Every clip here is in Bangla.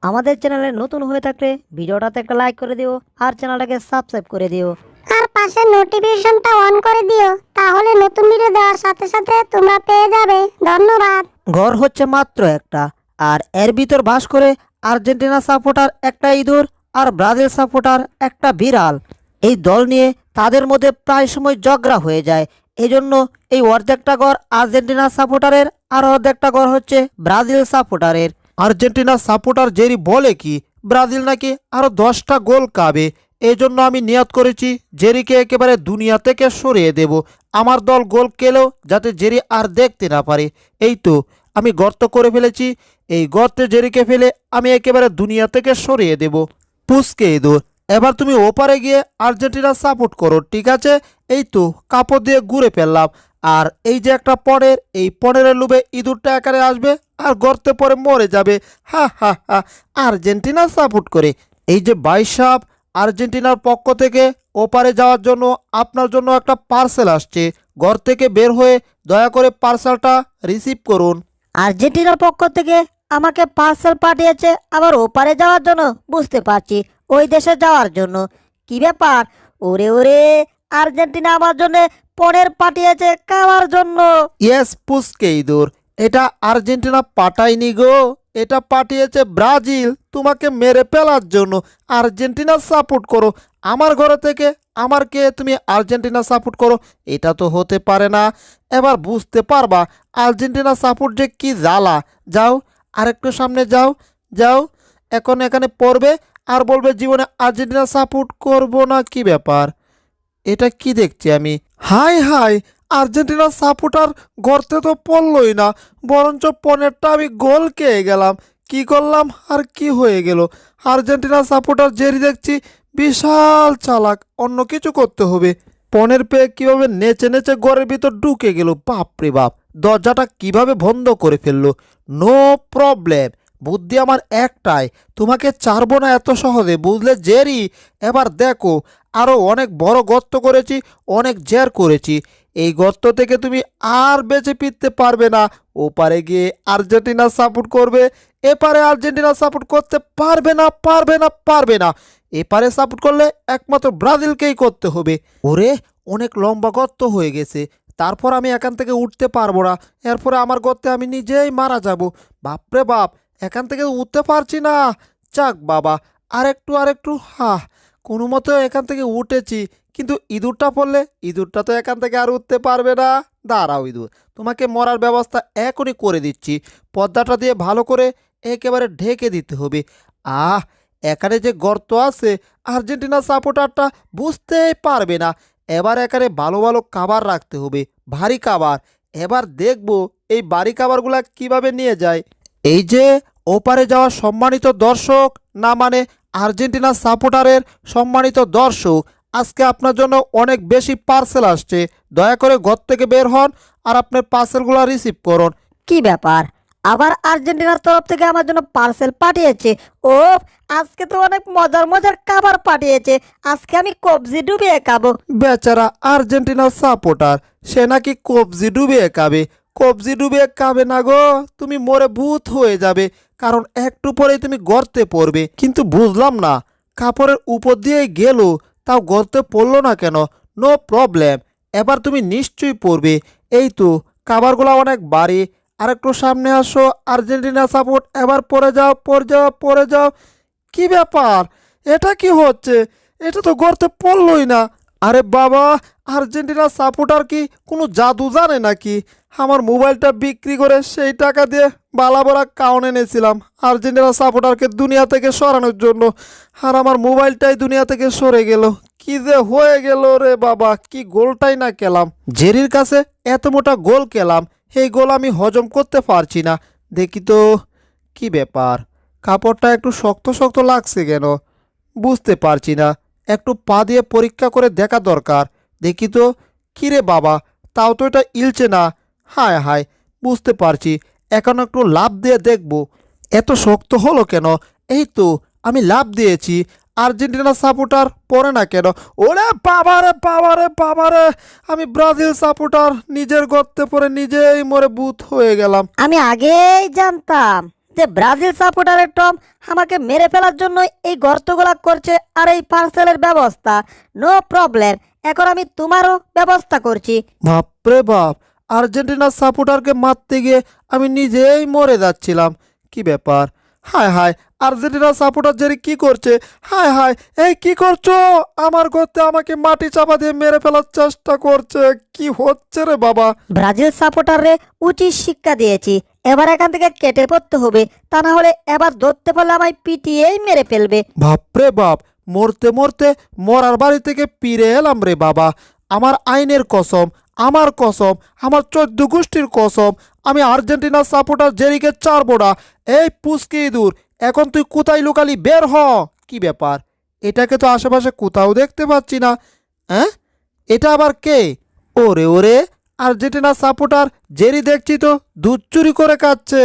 আমাদের চ্যানেলে নতুন হয়ে থাকলে ভিডিওটাতে একটা লাইক করে দিও আর চ্যানেলটাকে সাবস্ক্রাইব করে দিও। আর পাশে নোটিফিকেশনটা অন করে দিও, তাহলে নতুন ভিডিও দেওয়ার সাথে সাথে তোমরা পেয়ে যাবে। ধন্যবাদ। ঘর হচ্ছে মাত্র একটা, আর এর ভিতর বাস করে আর্জেন্টিনা সাপোর্টার একটা ইঁদুর আর ব্রাজিল সাপোর্টার একটা বিড়াল। এই দল নিয়ে তাদের মধ্যে প্রায় সময় ঝগড়া হয়ে যায়। এজন্য এই অর্ধেকটা ঘর আর্জেন্টিনা সাপোর্টারের আর অর্ধেকটা ঘর হচ্ছে ব্রাজিল সাপোর্টারের। আর্জেন্টিনা সাপোর্টার জেরি বলে কি ব্রাজিল নাকি আরো 10টা গোল খাবে। এই জন্য আমি নিয়ত করেছি জেরিকে একেবারে দুনিয়া থেকে সরিয়ে দেব। আমার দল গোল খেলেও যাতে জেরি আর দেখতে না পারে। এই তো আমি গর্ত করে ফেলেছি, এই গর্তে জেরিকে ফেলে আমি একেবারে দুনিয়া থেকে সরিয়ে দেব। পুচকে ইঁদুর, এবার তুমি ওপারে গিয়ে আর্জেন্টিনা সাপোর্ট করো, ঠিক আছে? এই তো কাপড় দিয়ে ঘুরে ফেললাম। আর এই যে একটা পনের, এই পনেরের লোভে ইঁদুরটা আকারে আসবে আর গর্তে পরে মরে যাবে। হা হা হা, আর্জেন্টিনা সাপোর্ট করে। এই যে বাইশাপ, আর্জেন্টিনার পক্ষ থেকে ওপারে যাওয়ার জন্য আপনার জন্য একটা পার্সেল আসছে। ঘর থেকে বের হয়ে দয়া করে পার্সেলটা রিসিভ করুন। আর্জেন্টিনার পক্ষ থেকে আমাকে পার্সেল পাঠিয়েছে আবার ওপারে যাওয়ার জন্য, বুঝতে পারছি ওই দেশে যাওয়ার জন্য। কি ব্যাপার? ওরে ওরে, আর্জেন্টিনা আমার জন্য পনের পাঠিয়েছে খাওয়ার জন্য। ইয়েস পুচকে ইঁদুর, এটা আর্জেন্টিনা পাঠায়নি গো, এটা পাঠিয়েছে ব্রাজিল তোমাকে মেরে ফেলার জন্য। আর্জেন্টিনা সাপোর্ট করো। আমার ঘরে থেকে আমার কে তুমি আর্জেন্টিনা সাপোর্ট করো, এটা তো হতে পারে না। এবার বুঝতে পারবা আর্জেন্টিনা সাপোর্ট যে কি জ্বালা। যাও আরেকটু সামনে যাও, যাও এখন এখানে পড়বে আর বলবে জীবনে আর্জেন্টিনা সাপোর্ট করব না। কি ব্যাপার, এটা কি দেখছি আমি? হাই হাই, আর্জেন্টিনার সাপোর্টার গর্তে তো পড়লই না, বরঞ্চ পনেরটা আমি গোল খেয়ে গেলাম। কি করলাম আর কি হয়ে গেল? আর্জেন্টিনার সাপোর্টার জেরি দেখছি বিশাল চালাক, অন্য কিছু করতে হবে। পনের পেয়ে কিভাবে নেচে নেচে ঘরের ভিতর ঢুকে গেল, বাপরে বাপ! দরজাটা কিভাবে বন্ধ করে ফেললো। নো প্রবলেম, বুদ্ধি আমার একটাই, তোমাকে ছাড়বো না এত সহজে, বুঝলে জেরি? এবার দেখো, আরও অনেক বড় গর্ত করেছি, অনেক জের করেছি। এই গর্ত থেকে তুমি আর বেঁচে ফিরতে পারবে না। ওপারে গিয়ে আর্জেন্টিনা সাপোর্ট করবে, এপারে আর্জেন্টিনা সাপোর্ট করতে পারবে না, পারবে না, পারবে না। এপারে সাপোর্ট করলে একমাত্র ব্রাজিলকেই করতে হবে। ওরে, অনেক লম্বা গর্ত হয়ে গেছে, তারপর আমি এখান থেকে উঠতে পারবো না। এরপরে আমার গর্তে আমি নিজেই মারা যাব। বাপরে বাপ, এখান থেকে উঠতে পারছি না। যাক বাবা, আরেকটু আরেকটু, কোনো মতো এখান থেকে উঠেছি। কিন্তু ইঁদুরটা পড়লে, ইঁদুরটা তো এখান থেকে আর উঠতে পারবে না। দাঁড়াও ইঁদুর, তোমাকে মরার ব্যবস্থা এখনই করে দিচ্ছি। পর্দাটা দিয়ে ভালো করে একেবারে ঢেকে দিতে হবে। আহ, এখানে যে গর্ত আছে আর্জেন্টিনা সাপোর্টারটা বুঝতেই পারবে না। এবার এখানে ভালো ভালো খাবার রাখতে হবে, ভারী খাবার। এবার দেখবো এই ভারী খাবারগুলা কিভাবে নিয়ে যায়। এই যে ওপারে যাওয়া সম্মানিত দর্শক, না মানে আর্জেন্টিনা সাপোর্টারের সম্মানিত দর্শক, আজকে আপনার জন্য অনেক বেশি পার্সেল আসছে। দয়া করে ঘর থেকে বের হন আর আপনার পার্সেলগুলো রিসিভ করুন। কি ব্যাপার? আবার আর্জেন্টিনার তরফ থেকে আমার জন্য পার্সেল পাঠিয়েছে? ও, আজকে তো অনেক মজার মজার খাবার পাঠিয়েছে। আজকে আমি কবজি ডুবিয়ে খাবো। বেচারা আর্জেন্টিনার সাপোর্টার, সে নাকি কবজি ডুবিয়ে খাবে। কবজি ডুবিয়ে খাবে না গো, তুমি মরে ভূত হয়ে যাবে, কারণ একটু পরেই তুমি গর্তে পড়বে। কিন্তু বুঝলাম না, কাপড়ের উপর দিয়ে গেল, তাও গর্তে পড়লো না কেন? নো প্রবলেম, এবার তুমি নিশ্চয়ই পড়বে। এই তো খাবারগুলো অনেক বাড়ি, আর একটু সামনে আসো আর্জেন্টিনা সাপোর্ট, এবার পড়ে যাও, পড়ে যাও, পড়ে যাও। কি ব্যাপার, এটা কি হচ্ছে? এটা তো গর্তে পড়লই না। আরে বাবা, আর্জেন্টিনা সাপোর্টার কি কোনো জাদু জানে নাকি? আমার মোবাইলটা বিক্রি করে সেই টাকা দিয়ে বালা বড়া কাউন এনেছিলাম আর্জেন্টিনা সাপোর্টারকে দুনিয়া থেকে সরানোর জন্য, আর আমার মোবাইলটাই দুনিয়া থেকে সরে গেল। কি যে হয়ে গেল রে বাবা, কি গোলটাই না খেলাম। জেরির কাছে এত মোটা গোল খেলাম, এই গোল আমি হজম করতে পারছি না। দেখি তো কি ব্যাপার, কাপড়টা একটু শক্ত শক্ত লাগছে কেন? বুঝতে পারছি না, একটু পা দিয়ে পরীক্ষা করে দেখা দরকার। দেখি তো, কিরে বাবা, তাও তো এটা ইলছে না। হায় হায়, বুঝতে পারছি, এখন একটু লাভ দিয়ে দেখব এত শক্ত হলো কেন। এই তো আমি লাভ দিয়েছি, আর্জেন্টিনা সাপোর্টার পড়ে না কেন? ওরে বাবারে বাবারে বাবারে, আমি ব্রাজিল সাপোর্টার নিজের গর্তে পড়ে নিজেই মরে ভূত হয়ে গেলাম। আমি আগেই জানতাম যে ব্রাজিল সাপোর্টারের টম আমাকে মেরে ফেলার জন্য এই গর্তগুলা করছে আর এই পার্সেলের ব্যবস্থা। নো প্রবলেম, এখন আমি তোমারও ব্যবস্থা করছি। বাপরে বাপ, আর্জেন্টিনার সাপোর্টারকে মারতে গিয়ে আমি নিজেই মরে যাচ্ছিলাম। কি ব্যাপার? হায় হায়, আর্জেন্টিনার সাপোর্টার জেরি কি করছে? হায় হায়, এই কি করছো? আমার গর্তে আমাকে মাটি চাপা দিয়ে মেরে ফেলার চেষ্টা করছে। কি হচ্ছে রে বাবা? ব্রাজিল সাপোর্টাররে উচিত শিক্ষা দিয়েছি, এবার এখান থেকে কেটে পড়তে হবে, তা না হলে এবার ধরতে পারলে আমায় পিটিয়েই মেরে ফেলবে। বাপরে বাপ, মরতে মরতে মরার বাড়ি থেকে ফিরে এলাম রে বাবা। আমার আইনের কসম, আমার কসম, আমার 14 গোষ্ঠীর কসম, আমি আর্জেন্টিনার সাপোর্টার জেরিকে ছাড়বো না। এই পুচকি ইঁদুর, এখন তুই কোথায় লুকালি? বের হ। কি ব্যাপার? এটাকে তো আশেপাশে কোথাও দেখতে পাচ্ছি না। হ্যাঁ, এটা আবার কে? ওরে ওরে, আর্জেন্টিনার সাপোর্টার জেরি দেখছি তো দুধ চুরি করে খাচ্ছে।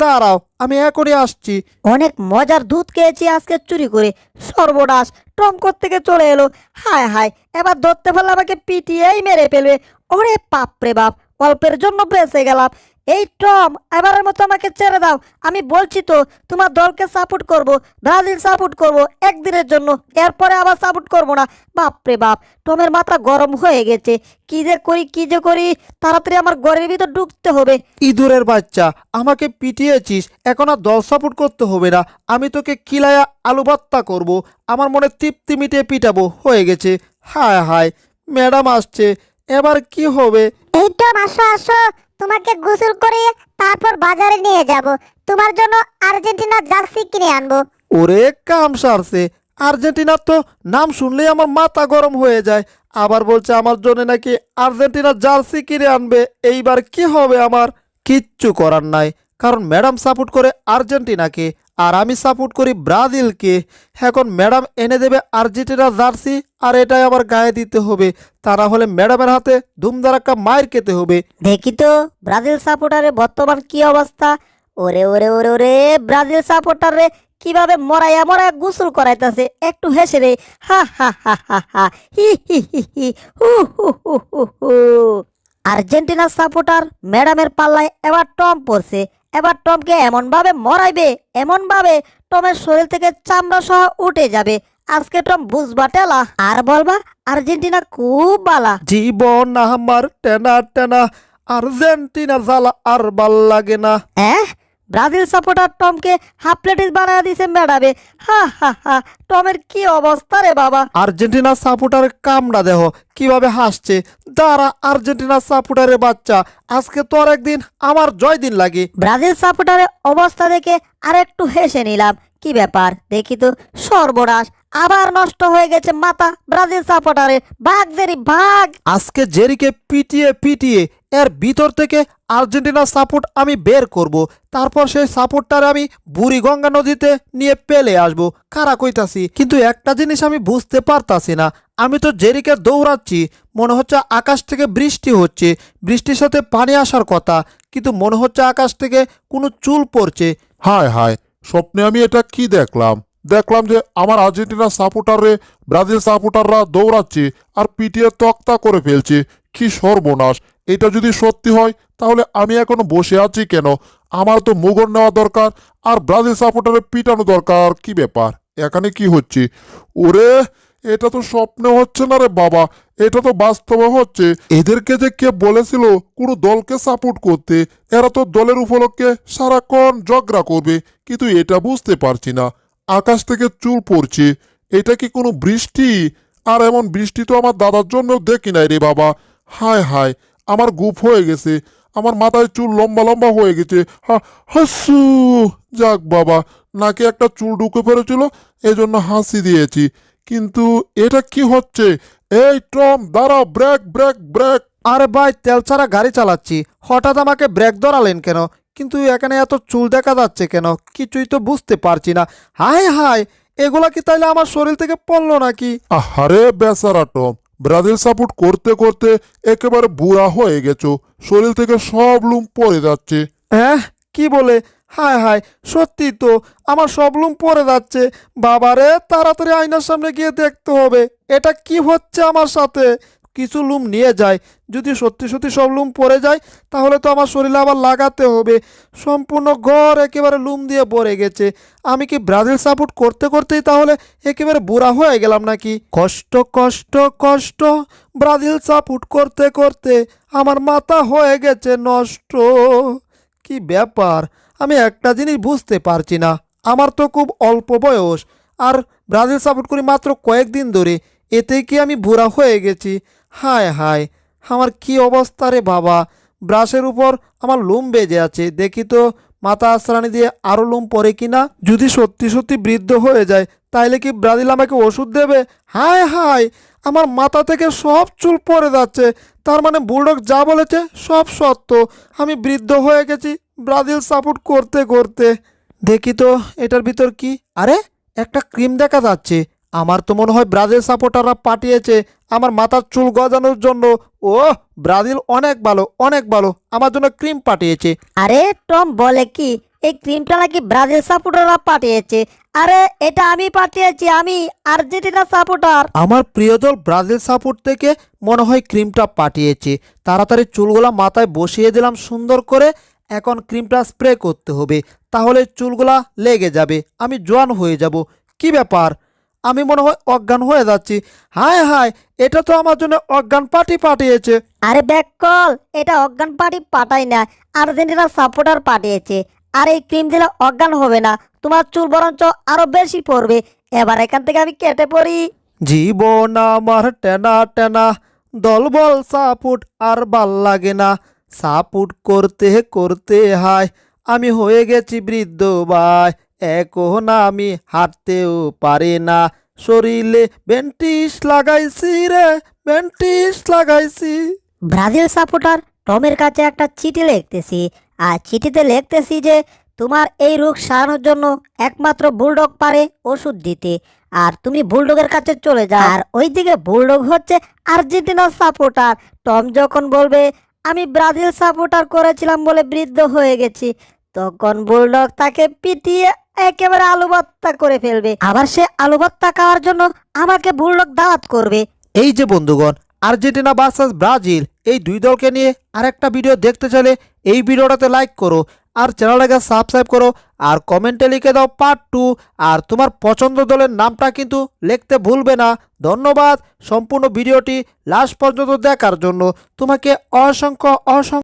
দাঁড়াও, আমি এখনই আসছি। অনেক মজার দুধ খেয়েছি আজকে চুরি করে। সর্বনাশ, টম থেকে চলে এলো। হায় হায়, এবার ধরতে পারলে আমাকে পিটিয়েই মেরে ফেলবে। ওরে বাপরে বাপ, অল্পের জন্য বেঁচে গেলাম। এই টম, এবারের মতো আমাকে ছেড়ে দাও। আমি বলছি তো তোমার দলকে সাপোর্ট করব, ব্রাজিল সাপোর্ট করব একদিনের জন্য, এরপরে আবার সাপোর্ট করব না। বাপরে বাপ, টমের মাথা গরম হয়ে গেছে। কি যে করি, কি যে করি, তাড়াতাড়ি আমার ঘরের ভিতর ঢুকতে হবে। ইঁদুরের বাচ্চা, আমাকে পিটিয়েছিস, এখন আর দল সাপোর্ট করতে হবে না। আমি তোকে কিলায়া আলু ভর্তা করবো, আমার মনে তৃপ্তি মিটিয়ে পিটাবো। হয়ে গেছে। হায় হায়, ম্যাডাম আসছে, এবার কি হবে? এই তো আসো আসো, তোমাকে গোসল করিয়ে তারপর বাজারে নিয়ে যাব, তোমার জন্য আর্জেন্টিনার জার্সি কিনে আনবো। ওরে কাম সারছে, আর্জেন্টিনার তো নাম শুনলেই আমার মাথা গরম হয়ে যায়। আবার বলছে আমার জন্য নাকি আর্জেন্টিনার জার্সি কিনে আনবে। এইবার কি হবে আমার? কিচ্ছু করার নাই, কারণ ম্যাডাম সাপোর্ট করে আর্জেন্টিনাকে আর আমি সাপোর্ট করি ব্রাজিলকে। এখন ম্যাডাম এনে দেবে আর্জেন্টিনার জার্সি, আর এটাই আমার গায়ে দিতে হবে। তা না হলে ম্যাডামের হাতে ধুমধারাক্কা মায়ের খেতে হবে। দেখি তো ব্রাজিল সাপোর্টারের বর্তমান কি অবস্থা। ওরে ওরে ওরে ওরে, ব্রাজিল সাপোর্টারে কিভাবে মরাইয়া মরাইয়া গোসল করাইতেছে, একটু হেসে রে। হা হা হা হা হা, হি হি হি হি, হু হু হু হু হু। আর্জেন্টিনার সাপোর্টার ম্যাডামের পাল্লায় এবার টম পড়ছে। এবার টমকে এমন ভাবে মরাইবে, এমন ভাবে টমের শরীর থেকে চামড়া সহ উঠে যাবে। আজকে টম বুঝবা টেলা, আর বলবা আর্জেন্টিনা খুব বালা। জীবন আমার টেনা টেনা, আর্জেন্টিনা জ্বালা আর ভাল লাগে না। ব্রাজিল সাপোর্টার টমকে হাফ প্লেটিস বানায় দিছে ম্যাডামে। হা হা হা, টমের কি অবস্থা রে বাবা। আর্জেন্টিনার সাপোর্টারের কামড়া দেহ কিভাবে হাসছে। দাঁড়া আর্জেন্টিনার সাপোর্টারের বাচ্চা, আজকে তোর একদিন আমার জয় দিন লাগে। ব্রাজিল সাপোর্টারের অবস্থা দেখে আর একটু হেসে নিলাম। কি ব্যাপার দেখি তো, সর্বনাশ, আবার নষ্ট হয়ে গেছে মাথা ব্রাজিল সাপোর্টারের। ভাগ জেরি ভাগ। আজকে জেরিকে পিটিয়ে পিটিয়ে এর ভিতর থেকে আর্জেন্টিনার সাপোর্ট আমি বের করব। তারপর সেই সাপোর্টটার আমি বুড়িগঙ্গা নদীতে নিয়ে পেলে আসবো। কারা কইতাছি, কিন্তু একটা জিনিস আমি বুঝতে পারতাছি না। আমি তো জেরিকে দৌড়াচ্ছি, মনে হচ্ছে আকাশ থেকে বৃষ্টি হচ্ছে, বৃষ্টির সাথে পানি আসার কথা, কিন্তু মনে হচ্ছে আকাশ থেকে কোনো চুল পড়ছে। হায় হায়, স্বপ্নে আমি এটা কি দেখলাম? দেখলাম যে আমার আর্জেন্টিনা সাপোর্টাররে ব্রাজিল সাপোর্টাররা দৌড়াচ্ছে আর পিটিয়ে তক্তা করে ফেলছে। কি সর্বনাশ! এটা যদি সত্যি হয় তাহলে আমি এখনো বসে আছি কেন? আমার তো মুগর নেওয়া দরকার আর ব্রাজিল সাপোর্টারের পিটানো দরকার। কি ব্যাপার, এখানে কি হচ্ছে? ওরে, এটা তো স্বপ্ন হচ্ছে না রে বাবা, এটা তো বাস্তবে হচ্ছে। এদেরকে যে কে বলেছিল কোনো দলকে সাপোর্ট করতে, এরা তো দলের উপলক্ষে সারাক্ষণ ঝগড়া করবে, কিন্তু এটা বুঝতে পারছি না। আকাশ থেকে চুল পড়ছে, এটা কি কোনো বৃষ্টি? আর এমন বৃষ্টি তো আমার দাদার জন্য দেখি নাই রে বাবা। হায় হায়, আমার গুপ হয়ে গেছে, আমার মাথায় চুল লম্বা লম্বা হয়ে গেছে। হাসু, যাক বাবা, নাকে একটা চুল ঢুকে পড়েছিল, এজন্য হাসি দিয়েছি। কিন্তু এটা কি হচ্ছে? এই টম, দাঁড়াও, ব্রেক ব্রেক ব্রেক। আরে ভাই, তেল ছাড়া গাড়ি চালাচ্ছি, হঠাৎ আমাকে ব্রেক ধরালেন কেন? কিন্তু এখানে এত চুল দেখা যাচ্ছে কেন? কিছুই তো বুঝতে পারছি না। হায় হায়, এগুলা কি তাইলে আমার শরীর থেকে পড়লো নাকি? আহারে বেচারা টম, ব্রাজিল সাপোর্ট করতে করতে একেবারে বুড়া হয়ে গেছো, শরীর থেকে সব লুম পড়ে যাচ্ছে। হ্যাঁ, কি বলে? হায় হায়, সত্যি তো আমার সব লুম পড়ে যাচ্ছে। বাবারে, তাড়াতাড়ি আয়নার সামনে গিয়ে দেখতে হবে এটা কি হচ্ছে আমার সাথে। কিছু লুম নিয়ে যায়। যদি সত্যি সত্যি সব লুম পড়ে যায় তাহলে তো আমার শরীরে আবার লাগাতে হবে। সম্পূর্ণ ঘর একেবারে লুম দিয়ে ভরে গেছে। আমি কি ব্রাজিল সাপোর্ট করতে করতেই তাহলে একেবারে বুড়া হয়ে গেলাম নাকি? কষ্ট কষ্ট কষ্ট, ব্রাজিল সাপোর্ট করতে করতে আমার মাথা হয়ে গেছে নষ্ট। কি ব্যাপার, আমি একটা জিনিস বুঝতে পারছি না। আমার তো খুব অল্প বয়স, আর ব্রাজিল সাপোর্ট করি মাত্র কয়েকদিন ধরে, এতে কি আমি বুড়া হয়ে গেছি? হায় হায়, আমার কি অবস্থা রে বাবা। ব্রাশের উপর আমার লোম বেজে আছে, দেখি তো মাথা আশ্রানি দিয়ে আরও লোম পড়ে কিনা। যদি সত্যি সত্যি বৃদ্ধ হয়ে যায় তাইলে কি ব্রাজিল আমাকে ওষুধ দেবে? হায় হায়, আমার মাথা থেকে সব চুল পড়ে যাচ্ছে। তার মানে বুলডগ যা বলেছে সব সত্য, আমি বৃদ্ধ হয়ে গেছি ব্রাজিল সাপোর্ট করতে করতে। দেখি তো এটার ভিতর কি। আরে, একটা ক্রিম দেখা যাচ্ছে। আমার তো মনে হয় ব্রাজিল সাপোর্টাররা পাঠিয়েছে আমার মাথার চুল গজানোর জন্য। ও, ব্রাজিল অনেক ভালো, অনেক ভালো, আমার জন্য ক্রিম পাঠিয়েছে। আরে টম বলে কি, এই ক্রিমটা নাকি ব্রাজিল সাপোর্টাররা পাঠিয়েছে? আরে এটা আমি পাঠিয়েছি, আমি আর্জেন্টিনা সাপোর্টার। আমার প্রিয় দল ব্রাজিল সাপোর্ট থেকে মনে হয় ক্রিমটা পাঠিয়েছে। তাড়াতাড়ি চুলগুলা মাথায় বসিয়ে দিলাম সুন্দর করে। এখন ক্রিমটা স্প্রে করতে হবে, তাহলে চুলগুলা লেগে যাবে, আমি জোয়ান হয়ে যাব। কি ব্যাপার, আমি মনে হয় অজ্ঞান হয়ে যাচ্ছি। হায় হায়, এটা তো আমার জন্য অজ্ঞান পার্টি পাঠিয়েছে। আরে ব্যাককল, এটা অজ্ঞান পার্টি পাঠাই না, আর্জেন্টিনা সাপোর্টার পাঠিয়েছে। আর এই ক্রিম দিলে অজ্ঞান হবে না, তোমার চুল বরঞ্চ আরো বেশি পড়বে। এবার এখান থেকে আমি কেটে পড়ি। জীবন আমার টেনা টেনা, দলবল সাপোর্ট আর ভাল লাগে না। সাপোর্ট করতে করতে হায় আমি হয়ে গেছি বৃদ্ধ ভাই। এখন আমি হাঁটতেও পারি না, শরীরে ব্যান্ডিজ লাগাইছি রে, ব্যান্ডিজ লাগাইছি। ব্রাজিল সাপোর্টার টমের কাছে একটা চিঠি লিখতেছি, আর চিঠিতে লিখতেছি যে তোমার এই রোগ সারানোর জন্য একমাত্র বুলডগ পারে ওষুধ দিতে। আর তুমি বুলডগের কাছে চলে যাও। আর ওইদিকে বুলডগ হচ্ছে আর্জেন্টিনার সাপোর্টার। টম যখন বলবে আমি ব্রাজিল সাপোর্টার করেছিলাম বলে বৃদ্ধ হয়ে গেছি, তখন বুলডগ তাকে পিটিয়ে একেবারে আলু ভর্তা করে ফেলবে। আবার সে আলু ভর্তা খাওয়ার জন্য আমাকে বুলডগ দাওয়াত করবে। এই যে বন্ধুগণ, আর্জেন্টিনা ভার্সাস ব্রাজিল, এই দুই দলকে নিয়ে আরেকটা ভিডিও দেখতে চাইলে এই ভিডিওটাতে লাইক করো, আর চ্যানেলটাকে সাবস্ক্রাইব করো, আর কমেন্টে লিখে দাও পার্ট 2। আর তোমার পছন্দ দলের নামটা কিন্তু লিখতে ভুলবে না। ধন্যবাদ সম্পূর্ণ ভিডিওটি লাস্ট পর্যন্ত দেখার জন্য। তোমাকে অসংখ্য অসংখ্য